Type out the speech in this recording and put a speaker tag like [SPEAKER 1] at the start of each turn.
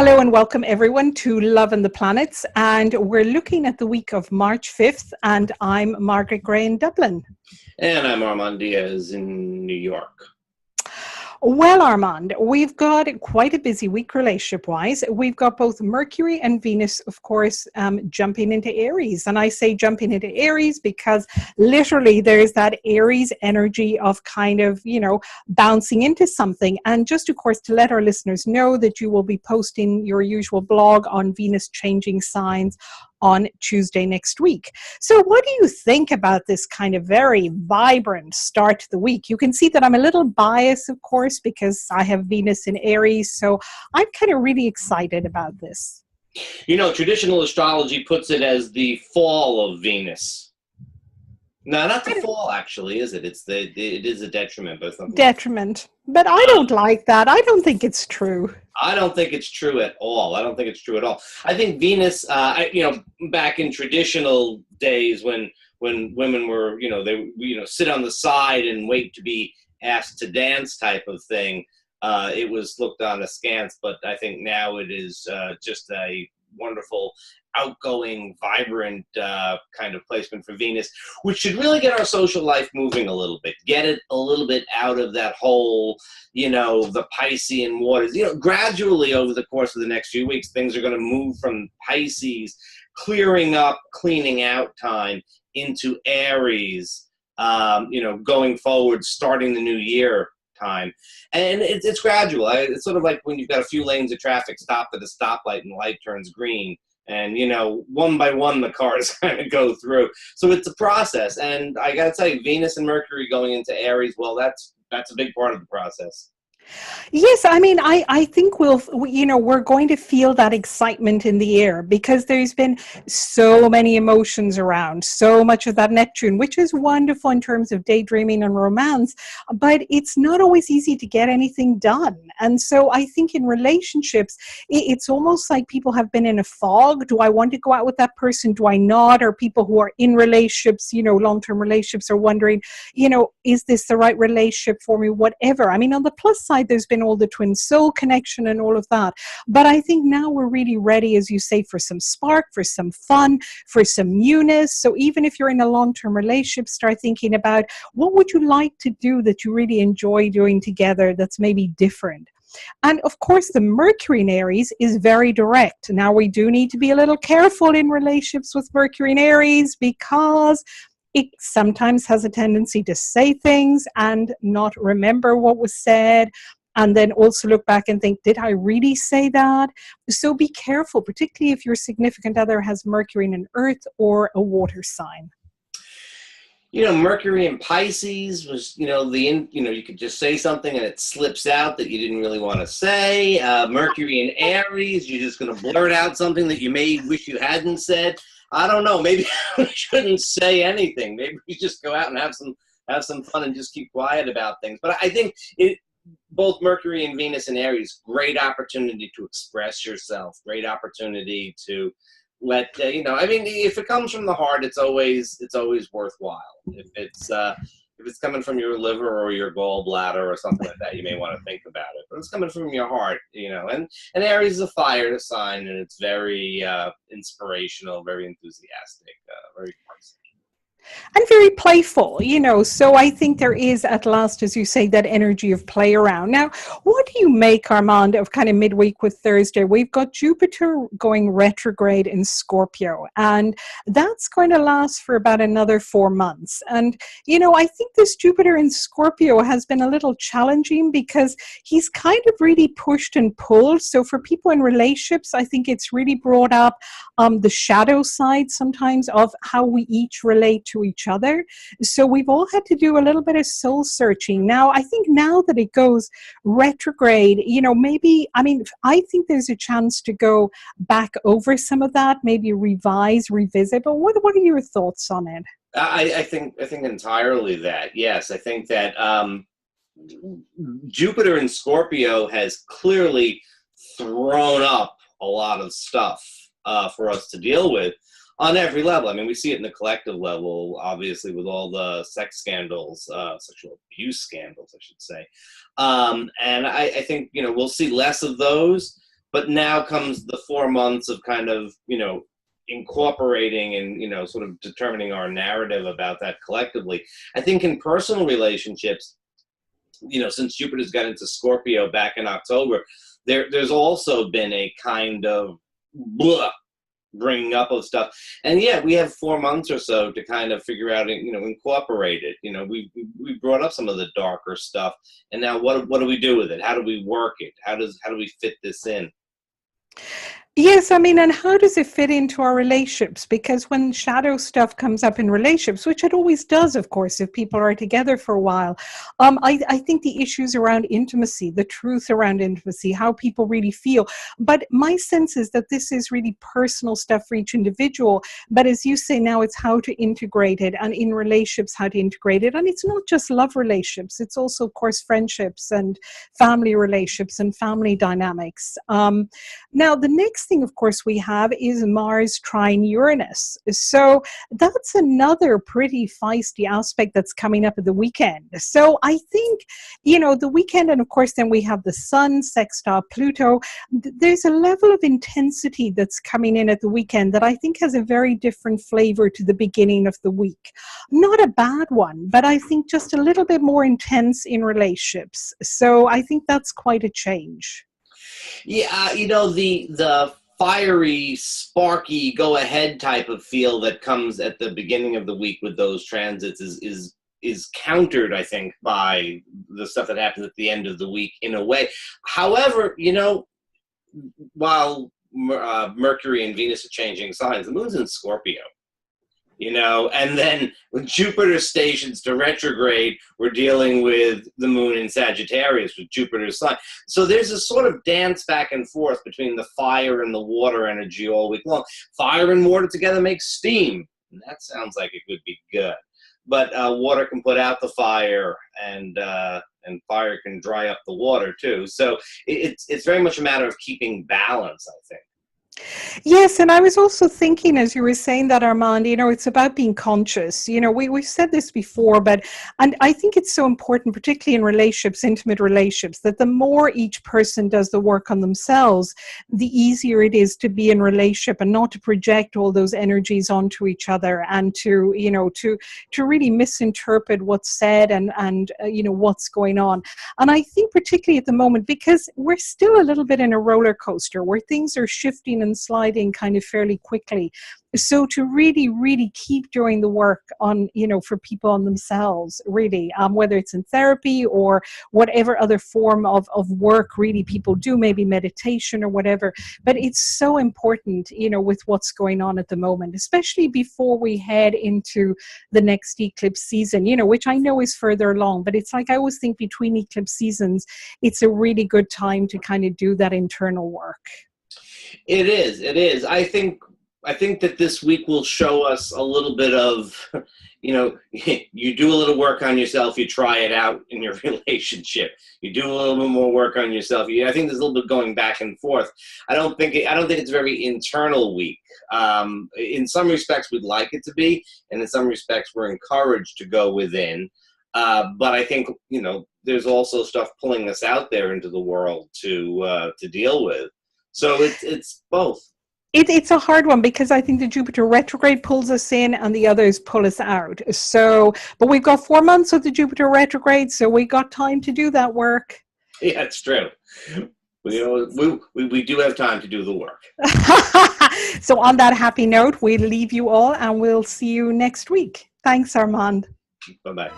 [SPEAKER 1] Hello and welcome everyone to Love and the Planets, and we're looking at the week of March 5th, and I'm Margaret Gray in Dublin.
[SPEAKER 2] And I'm Armand Diaz in New York.
[SPEAKER 1] Well, Armand, we've got quite a busy week relationship-wise. We've got both Mercury and Venus, of course, jumping into Aries. And I say jumping into Aries because literally there's that Aries energy of kind of, bouncing into something. And just, of course, to let our listeners know that you will be posting your usual blog on Venus changing signs on Tuesday next week. So what do you think about this kind of very vibrant start to the week? You can see that I'm a little biased, of course, because I have Venus in Aries. So I'm kind of really excited about this.
[SPEAKER 2] You know, traditional astrology puts it as the fall of Venus. No, not the fall, actually, is it? It is a detriment, but something.
[SPEAKER 1] Detriment. But I don't like that. I don't think it's true.
[SPEAKER 2] I don't think it's true at all. I think Venus, back in traditional days when women were, they sit on the side and wait to be asked to dance type of thing, it was looked on askance. But I think now it is just a wonderful, outgoing, vibrant kind of placement for Venus, which should really get our social life moving a little bit, get it a little bit out of that whole, the Piscean waters. Gradually over the course of the next few weeks, things are going to move from Pisces, clearing up, cleaning out time, into Aries, going forward, starting the new year time. And it's gradual. It's sort of like when you've got a few lanes of traffic stopped at a stoplight and the light turns green. And, one by one, the cars kind of go through. So it's a process. And I got to tell you, Venus and Mercury going into Aries, well, that's a big part of the process.
[SPEAKER 1] Yes, I mean, I think we're going to feel that excitement in the air because there's been so many emotions around, so much of that Neptune, which is wonderful in terms of daydreaming and romance, but it's not always easy to get anything done. And so I think in relationships, it's almost like people have been in a fog. Do I want to go out with that person? Do I not? Or people who are in relationships, long-term relationships are wondering, is this the right relationship for me? Whatever. I mean, on the plus side, there's been all the twin soul connection and all of that. But I think now we're really ready, as you say, for some spark, for some fun, for some newness. So even if you're in a long-term relationship, start thinking about what would you like to do that you really enjoy doing together that's maybe different. And of course, the Mercury in Aries is very direct. Now, we do need to be a little careful in relationships with Mercury in Aries because it sometimes has a tendency to say things and not remember what was said, and then also look back and think, did I really say that? So be careful, particularly if your significant other has Mercury in an earth or a water sign.
[SPEAKER 2] Mercury in Pisces was, you could just say something and it slips out that you didn't really want to say. Mercury in Aries, you're just going to blurt out something that you may wish you hadn't said. I don't know. Maybe we shouldn't say anything. Maybe we just go out and have some fun and just keep quiet about things. But I think both Mercury and Venus in Aries, great opportunity to express yourself. Great opportunity to let if it comes from the heart, it's always worthwhile. If it's coming from your liver or your gallbladder or something like that, you may want to think about it. But it's coming from your heart, And Aries is a fire sign, and it's very inspirational, very enthusiastic, very personal.
[SPEAKER 1] And very playful, so I think there is at last, as you say, that energy of play around. Now, what do you make, Armand, of kind of midweek with Thursday? We've got Jupiter going retrograde in Scorpio, and that's going to last for about another 4 months. And, I think this Jupiter in Scorpio has been a little challenging because he's kind of really pushed and pulled. So for people in relationships, I think it's really brought up the shadow side sometimes of how we each relate to each other. So we've all had to do a little bit of soul searching. Now, I think now that it goes retrograde, I think there's a chance to go back over some of that, maybe revise, revisit. But what are your thoughts on it?
[SPEAKER 2] I think entirely that. Yes, I think that Jupiter in Scorpio has clearly thrown up a lot of stuff for us to deal with on every level. I mean, we see it in the collective level, obviously, with all the sex scandals, sexual abuse scandals, I should say. And I think, we'll see less of those. but now comes the 4 months of kind of, incorporating and, sort of determining our narrative about that collectively. I think in personal relationships, since Jupiter's got into Scorpio back in October, there's also been a kind of blah bringing up of stuff. And yeah, we have 4 months or so to kind of figure out and, incorporate it. We brought up some of the darker stuff, and now what do we do with it? How do we work it? How do we fit this in?
[SPEAKER 1] Yes, I mean, and how does it fit into our relationships? Because when shadow stuff comes up in relationships, which it always does, of course, if people are together for a while, I think the issues around intimacy, the truth around intimacy, how people really feel. But my sense is that this is really personal stuff for each individual. But as you say now, it's how to integrate it, and in relationships, how to integrate it. And it's not just love relationships. It's also, of course, friendships and family relationships and family dynamics. Now, the next thing, of course, we have is Mars trine Uranus. So that's another pretty feisty aspect that's coming up at the weekend. So I think, the weekend, and of course, then we have the Sun sextile Pluto. There's a level of intensity that's coming in at the weekend that I think has a very different flavor to the beginning of the week. Not a bad one, but I think just a little bit more intense in relationships. So I think that's quite a change.
[SPEAKER 2] Yeah, the fiery, sparky, go ahead type of feel that comes at the beginning of the week with those transits is countered, I think, by the stuff that happens at the end of the week in a way. However, while Mercury and Venus are changing signs, the moon's in Scorpio. And then when Jupiter stations to retrograde, we're dealing with the moon in Sagittarius with Jupiter's sign. So there's a sort of dance back and forth between the fire and the water energy all week long. Fire and water together make steam. And that sounds like it could be good. But water can put out the fire, and fire can dry up the water too. So it's very much a matter of keeping balance, I think.
[SPEAKER 1] Yes, and I was also thinking as you were saying that, Armand, it's about being conscious. We've said this before, and I think it's so important, particularly in relationships, intimate relationships, that the more each person does the work on themselves, the easier it is to be in relationship and not to project all those energies onto each other, and to really misinterpret what's said and what's going on. And I think particularly at the moment, because we're still a little bit in a roller coaster where things are shifting and sliding kind of fairly quickly. So to really, really keep doing the work on, for people on themselves, really, whether it's in therapy or whatever other form of work really people do, maybe meditation or whatever. But it's so important, with what's going on at the moment, especially before we head into the next eclipse season, which I know is further along. But it's like I always think between eclipse seasons, it's a really good time to kind of do that internal work.
[SPEAKER 2] It is. I think that this week will show us a little bit of, you do a little work on yourself, you try it out in your relationship. You do a little bit more work on yourself. I think there's a little bit going back and forth. I don't think it's a very internal week. In some respects, we'd like it to be, and in some respects, we're encouraged to go within. But I think there's also stuff pulling us out there into the world to deal with. So it's both.
[SPEAKER 1] It's a hard one because I think the Jupiter retrograde pulls us in and the others pull us out. So, but we've got 4 months of the Jupiter retrograde, so we got time to do that work.
[SPEAKER 2] Yeah, it's true. We do have time to do the work.
[SPEAKER 1] So on that happy note, we leave you all and we'll see you next week. Thanks, Armand.
[SPEAKER 2] Bye-bye.